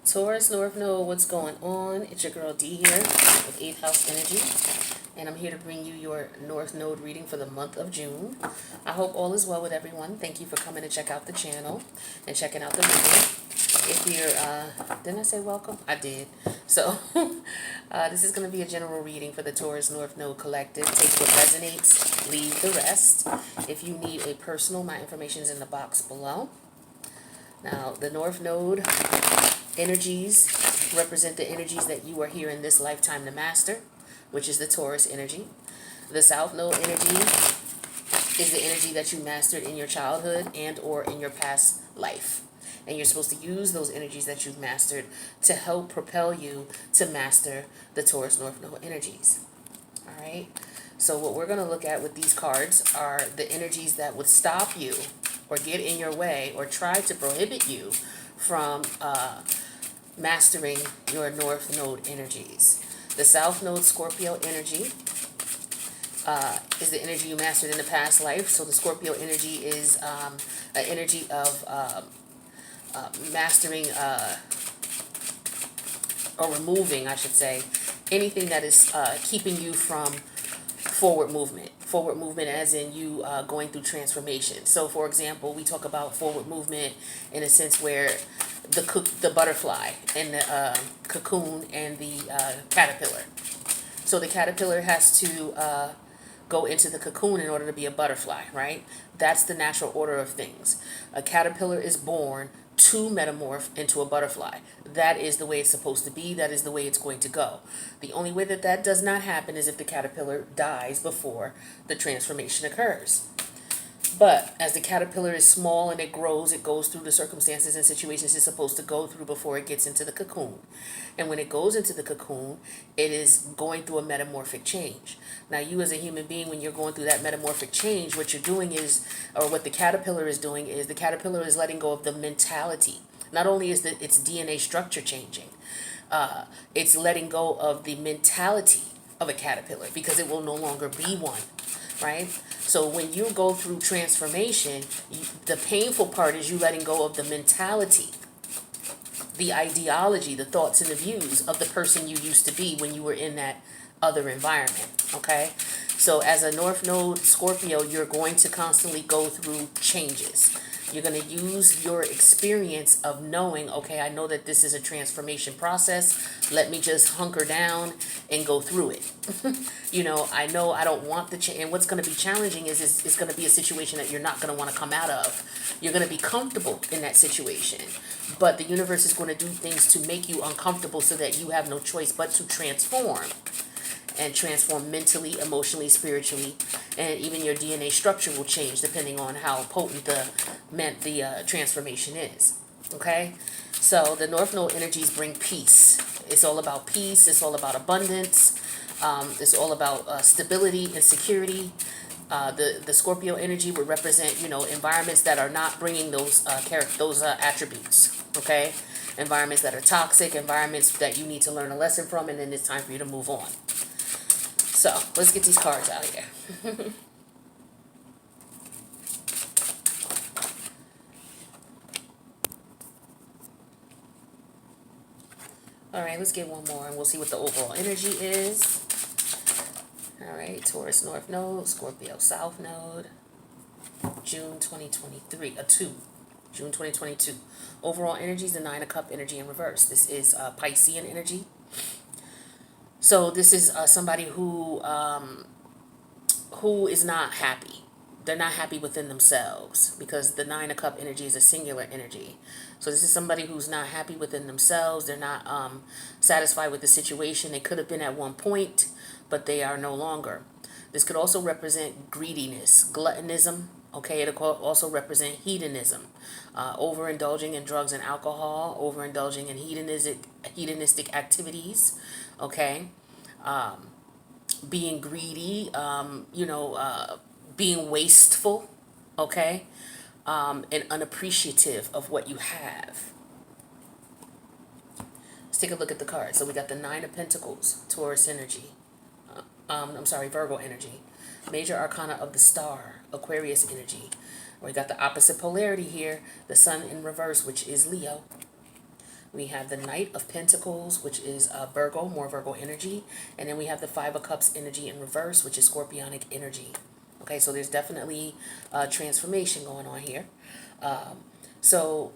Taurus North Node, what's going on? It's your girl D here with 8th House Energy, and I'm here to bring you your North Node reading for the month of June. I hope all is well with everyone. Thank you for coming to check out the channel and checking out the reading. If you're, didn't I say welcome? I did. So, this is going to be a general reading for the Taurus North Node collective. Take what resonates, leave the rest. If you need a personal, my information is in the box below. Now, the North Node energies represent the energies that you are here in this lifetime to master, which is the Taurus energy. The South Node energy is the energy that you mastered in your childhood and or in your past life. And you're supposed to use those energies that you've mastered to help propel you to master the Taurus North Node energies. All right. So what we're going to look at with these cards are the energies that would stop you or get in your way or try to prohibit you from mastering your North Node energies. The South Node Scorpio energy is the energy you mastered in the past life. So the Scorpio energy is an energy of mastering or removing, I should say, anything that is keeping you from forward movement. Forward movement as in you going through transformation. So for example, we talk about forward movement in a sense where the butterfly and the cocoon and the caterpillar. So the caterpillar has to go into the cocoon in order to be a butterfly, right? That's the natural order of things. A caterpillar is born to metamorph into a butterfly. That is the way it's supposed to be. That is the way it's going to go. The only way that that does not happen is if the caterpillar dies before the transformation occurs. But as the caterpillar is small and it grows, it goes through the circumstances and situations it's supposed to go through before it gets into the cocoon. And when it goes into the cocoon, it is going through a metamorphic change. Now, you as a human being, when you're going through that metamorphic change, what you're doing is, or what the caterpillar is doing is, the caterpillar is letting go of the mentality. Not only is its DNA structure changing, it's letting go of the mentality of a caterpillar because it will no longer be one, right? So when you go through transformation, the painful part is you letting go of the mentality, the ideology, the thoughts and the views of the person you used to be when you were in that other environment, okay? So as a North Node Scorpio, you're going to constantly go through changes. You're going to use your experience of knowing, okay, I know that this is a transformation process. Let me just hunker down and go through it. You know I don't want the change. And what's going to be challenging is it's going to be a situation that you're not going to want to come out of. You're going to be comfortable in that situation. But the universe is going to do things to make you uncomfortable so that you have no choice but to transform. And transform mentally, emotionally, spiritually, and even your DNA structure will change depending on how potent the transformation is. Okay, so the North Node energies bring peace. It's all about peace. It's all about abundance. It's all about stability and security. The Scorpio energy would represent, environments that are not bringing those attributes. Okay, environments that are toxic, environments that you need to learn a lesson from, and then it's time for you to move on. So, let's get these cards out here. All right, let's get one more and we'll see what the overall energy is. All right, Taurus North Node, Scorpio South Node, June 2023, June 2022. Overall energy is the Nine of Cups energy in reverse. This is Piscean energy. So this is somebody who is not happy. They're not happy within themselves because the Nine of Cups energy is a singular energy. So this is somebody who's not happy within themselves. They're not satisfied with the situation. They could have been at one point, but they are no longer. This could also represent greediness, gluttonism. Okay, it could also represent hedonism, overindulging in drugs and alcohol, overindulging in hedonistic activities. Okay, being greedy, being wasteful, okay, and unappreciative of what you have. Let's take a look at the cards. So we got the Nine of Pentacles, Taurus energy. Virgo energy. Major Arcana of the Star, Aquarius energy. We got the opposite polarity here, the Sun in reverse, which is Leo. We have the Knight of Pentacles, which is Virgo, more Virgo energy. And then we have the Five of Cups energy in reverse, which is Scorpionic energy. Okay, so there's definitely transformation going on here. So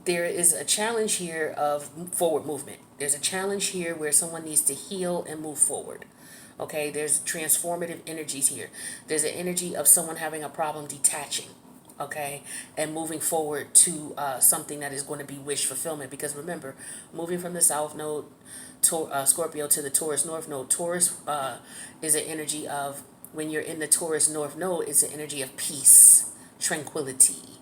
there is a challenge here of forward movement. There's a challenge here where someone needs to heal and move forward. Okay, there's transformative energies here. There's an energy of someone having a problem detaching, okay, and moving forward to something that is going to be wish fulfillment. Because remember, moving from the South Node, Scorpio, to the Taurus North Node, Taurus is an energy of, when you're in the Taurus North Node, it's an energy of peace, tranquility.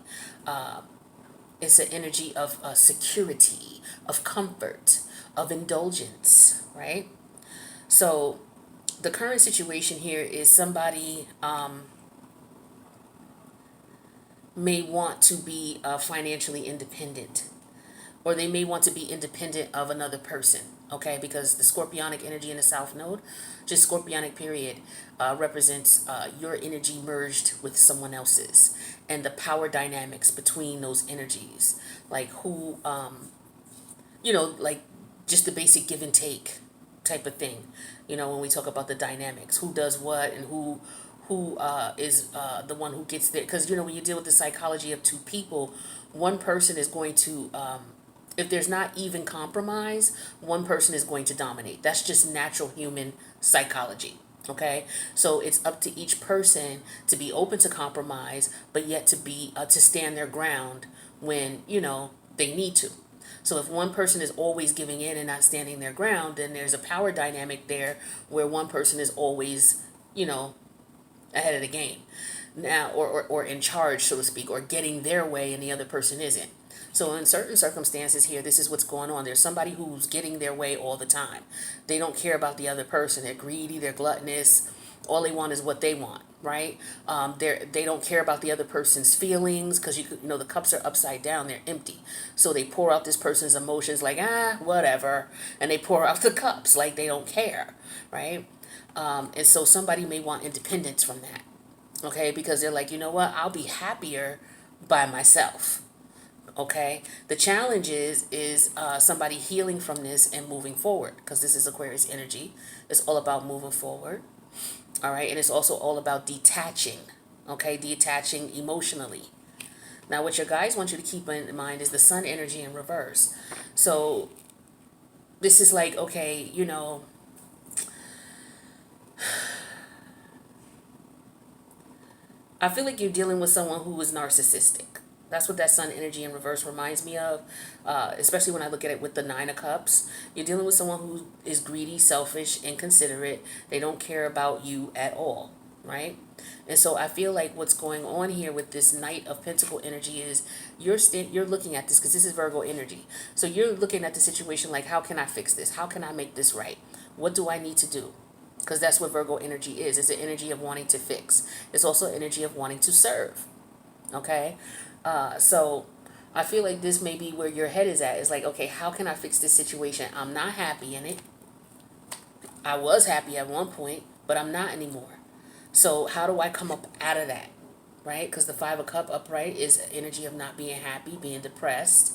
It's an energy of security, of comfort, of indulgence, right? So the current situation here is somebody may want to be financially independent, or they may want to be independent of another person, okay? Because the Scorpionic energy in the South Node, just Scorpionic period, represents your energy merged with someone else's, and the power dynamics between those energies. Like who, like just the basic give and take type of thing. When we talk about the dynamics, who does what and who is the one who gets there. Because, when you deal with the psychology of two people, one person is going to, if there's not even compromise, one person is going to dominate. That's just natural human psychology. Okay, so it's up to each person to be open to compromise, but yet to be to stand their ground when they need to. So if one person is always giving in and not standing their ground, then there's a power dynamic there where one person is always, ahead of the game now, or in charge, so to speak, or getting their way, and the other person isn't. So in certain circumstances here, this is what's going on. There's somebody who's getting their way all the time. They don't care about the other person. They're greedy, they're gluttonous. All they want is what they want, right? They don't care about the other person's feelings, because the cups are upside down. They're empty. So they pour out this person's emotions like, whatever. And they pour out the cups like they don't care, right? And so somebody may want independence from that, okay? Because they're like, you know what? I'll be happier by myself. Okay, the challenge is somebody healing from this and moving forward, because this is Aquarius energy. It's all about moving forward. All right, and it's also all about detaching. Okay, detaching emotionally. Now, what your guides want you to keep in mind is the sun energy in reverse. So this is like, okay, I feel like you're dealing with someone who is narcissistic. That's what that sun energy in reverse reminds me of, especially when I look at it with the Nine of Cups. You're dealing with someone who is greedy, selfish, inconsiderate. They don't care about you at all, right? And so I feel like what's going on here with this Knight of Pentacle energy is you're looking at this, because this is Virgo energy. So you're looking at the situation like, how can I fix this? How can I make this right? What do I need to do? Because that's what Virgo energy is. It's an energy of wanting to fix. It's also an energy of wanting to serve. Okay? So I feel like this may be where your head is at. It's like, okay, how can I fix this situation? I'm not happy in it. I was happy at one point, but I'm not anymore. So how do I come up out of that? Right? Because the Five of Cup upright is energy of not being happy, being depressed,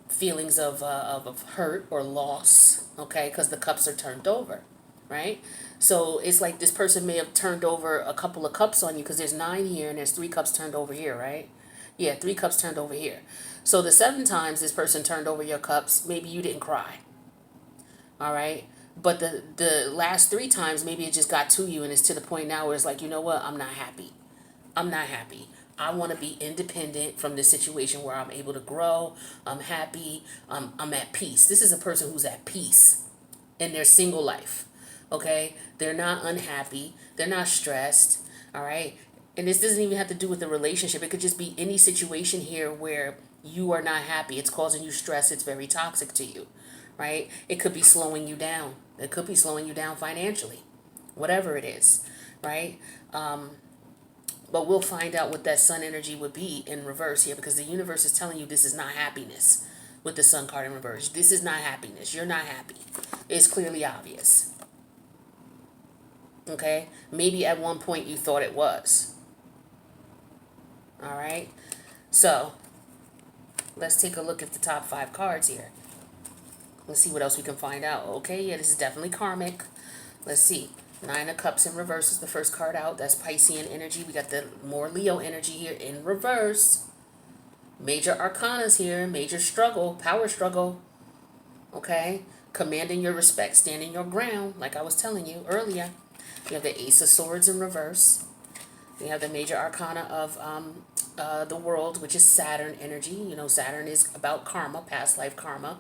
feelings of hurt or loss, okay, because the cups are turned over, right? So it's like this person may have turned over a couple of cups on you, because there's 9 here and there's 3 cups turned over here, right? Yeah, 3 cups turned over here. So the 7 times this person turned over your cups, maybe you didn't cry, all right? But the last 3 times, maybe it just got to you, and it's to the point now where it's like, you know what, I'm not happy. I'm not happy. I want to be independent from this situation where I'm able to grow. I'm happy. I'm at peace. This is a person who's at peace in their single life. Okay? They're not unhappy. They're not stressed. All right? And this doesn't even have to do with the relationship. It could just be any situation here where you are not happy. It's causing you stress. It's very toxic to you. Right? It could be slowing you down. It could be slowing you down financially. Whatever it is. Right? But we'll find out what that sun energy would be in reverse here, because the universe is telling you this is not happiness with the sun card in reverse. This is not happiness. You're not happy. It's clearly obvious. Okay? Maybe at one point you thought it was. All right? So Let's take a look at the top 5 cards here. Let's see what else we can find out. Okay, yeah, this is definitely karmic. Let's see. 9 of Cups in reverse is the first card out. That's Piscean energy. We got the more Leo energy here in reverse. Major arcanas here. Major struggle. Power struggle. Okay. Commanding your respect. Standing your ground. Like I was telling you earlier. You have the Ace of Swords in reverse. We have the major arcana of the world, which is Saturn energy. You know, Saturn is about karma, past life karma,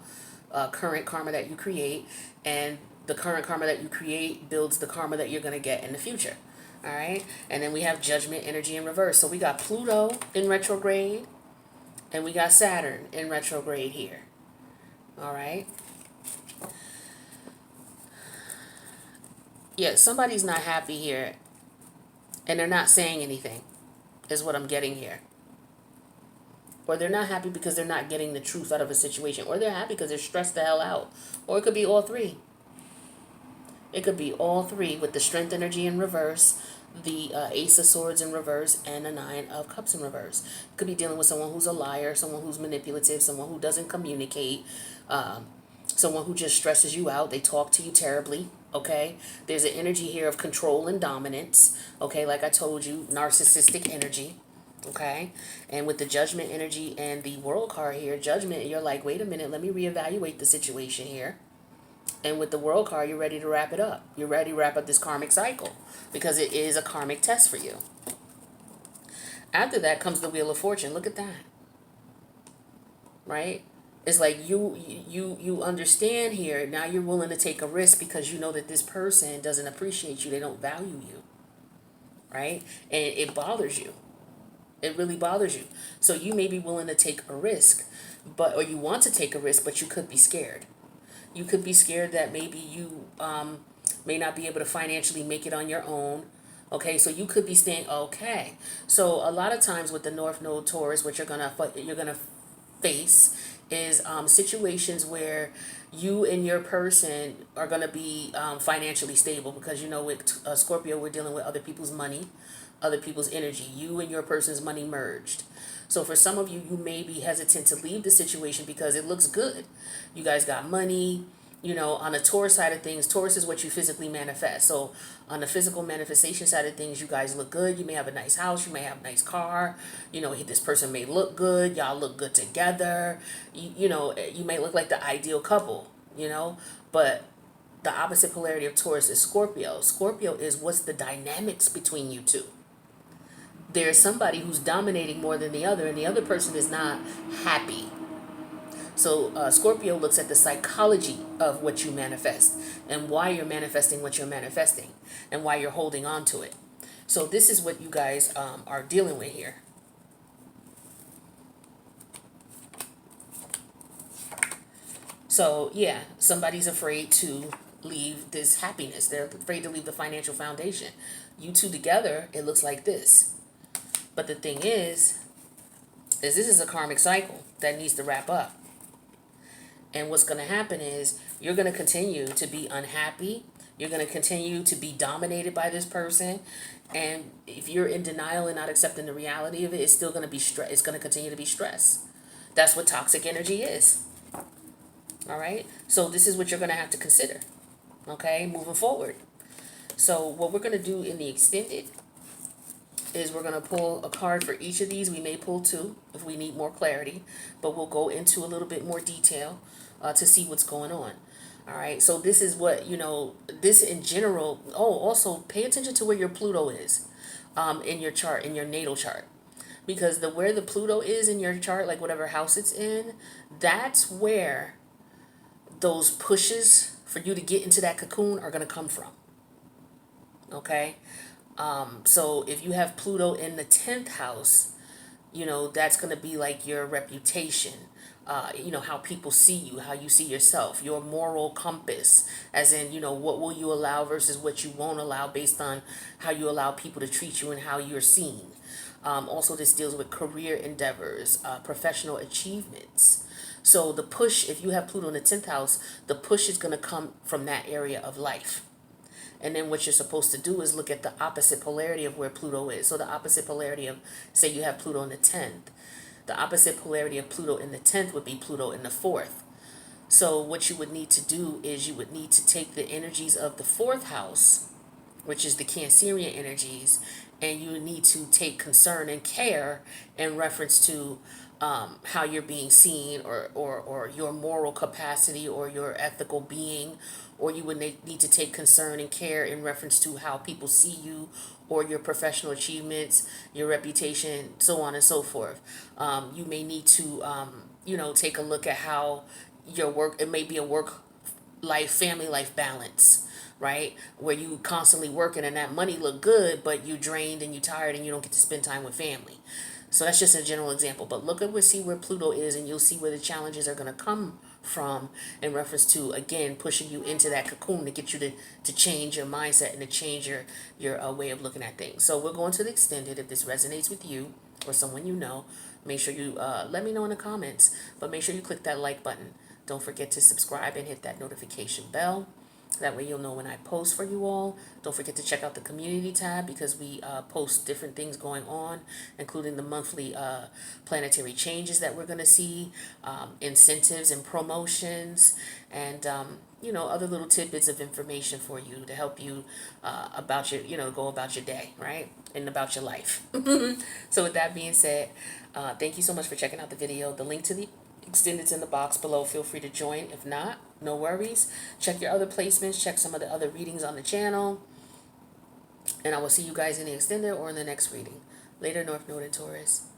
current karma that you create. And the current karma that you create builds the karma that you're going to get in the future. All right. And then we have Judgment energy in reverse. So we got Pluto in retrograde. And we got Saturn in retrograde here. All right. Yeah, somebody's not happy here. And they're not saying anything, is what I'm getting here. Or they're not happy because they're not getting the truth out of a situation. Or they're happy because they're stressed the hell out. Or it could be all three. It could be all three with the Strength energy in reverse, the Ace of Swords in reverse, and the 9 of Cups in reverse. It could be dealing with someone who's a liar, someone who's manipulative, someone who doesn't communicate, someone who just stresses you out. They talk to you terribly. Okay, there's an energy here of control and dominance. Okay, like I told you, narcissistic energy. Okay, and with the Judgment energy and the World card here, Judgment, you're like, wait a minute, let me reevaluate the situation here. And with the World card, you're ready to wrap it up. You're ready to wrap up this karmic cycle because it is a karmic test for you. After that comes the Wheel of Fortune. Look at that. Right? It's like you understand here. Now you're willing to take a risk because you know that this person doesn't appreciate you. They don't value you. Right? And it bothers you. It really bothers you. So you may be willing to take a risk, or you want to take a risk, but you could be scared. You could be scared that maybe you may not be able to financially make it on your own. Okay, so you could be saying, okay. So a lot of times with the North Node Taurus, what you're gonna face is situations where you and your person are gonna be financially stable because, you know, with Scorpio, we're dealing with other people's money, other people's energy. You and your person's money merged. So for some of you, you may be hesitant to leave the situation because it looks good. You guys got money. You know, on the Taurus side of things, Taurus is what you physically manifest. So on the physical manifestation side of things, you guys look good. You may have a nice house. You may have a nice car. You know, this person may look good. Y'all look good together. You know, you may look like the ideal couple, you know. But the opposite polarity of Taurus is Scorpio. Scorpio is what's the dynamics between you two. There's somebody who's dominating more than the other, and the other person is not happy. So Scorpio looks at the psychology of what you manifest and why you're manifesting what you're manifesting and why you're holding on to it. So this is what you guys are dealing with here. So yeah, somebody's afraid to leave this happiness. They're afraid to leave the financial foundation. You two together, it looks like this. But the thing is this is a karmic cycle that needs to wrap up. And what's going to happen is you're going to continue to be unhappy. You're going to continue to be dominated by this person. And if you're in denial and not accepting the reality of it, it's still going to be stress. It's going to continue to be stress. That's what toxic energy is. All right. So this is what you're going to have to consider. Okay. Moving forward. So what we're going to do in the extended is we're going to pull a card for each of these. We may pull 2 if we need more clarity, but we'll go into a little bit more detail to see what's going on. All right, so this is what, you know, this in general. Oh, also pay attention to where your Pluto is in your chart, in your natal chart, because where the Pluto is in your chart, like whatever house it's in, that's where those pushes for you to get into that cocoon are going to come from. Okay. So if you have Pluto in the 10th house, you know, that's going to be like your reputation, you know, how people see you, how you see yourself, your moral compass, as in, you know, what will you allow versus what you won't allow based on how you allow people to treat you and how you're seen. Also, this deals with career endeavors, professional achievements. So the push, if you have Pluto in the 10th house, the push is going to come from that area of life. And then what you're supposed to do is look at the opposite polarity of where Pluto is. So the opposite polarity of, say you have Pluto in the 10th. The opposite polarity of Pluto in the 10th would be Pluto in the 4th. So what you would need to do is you would need to take the energies of the 4th house, which is the Cancerian energies, and you need to take concern and care in reference to how you're being seen, or your moral capacity, or your ethical being, or you would need to take concern and care in reference to how people see you, or your professional achievements, your reputation, so on and so forth. You may need to, take a look at how your work, it may be a work life, family life balance, right? Where you constantly working and that money look good, but you drained and you tired and you don't get to spend time with family. So that's just a general example. But look at see where Pluto is, and you'll see where the challenges are going to come from in reference to, again, pushing you into that cocoon to get you to change your mindset and to change your way of looking at things. So we're going to the extended. If this resonates with you or someone you know, make sure you let me know in the comments. But make sure you click that like button. Don't forget to subscribe and hit that notification bell. That way you'll know when I post for you all. Don't forget to check out the community tab, because we post different things going on, including the monthly planetary changes that we're going to see, incentives and promotions, and other little tidbits of information for you to help you about your, go about your day, right? And about your life. So with that being said, thank you so much for checking out the video. The link to the extended's in the box below. Feel free to join. If not, no worries. Check your other placements. Check some of the other readings on the channel. And I will see you guys in the extended or in the next reading. Later, North Node and Taurus.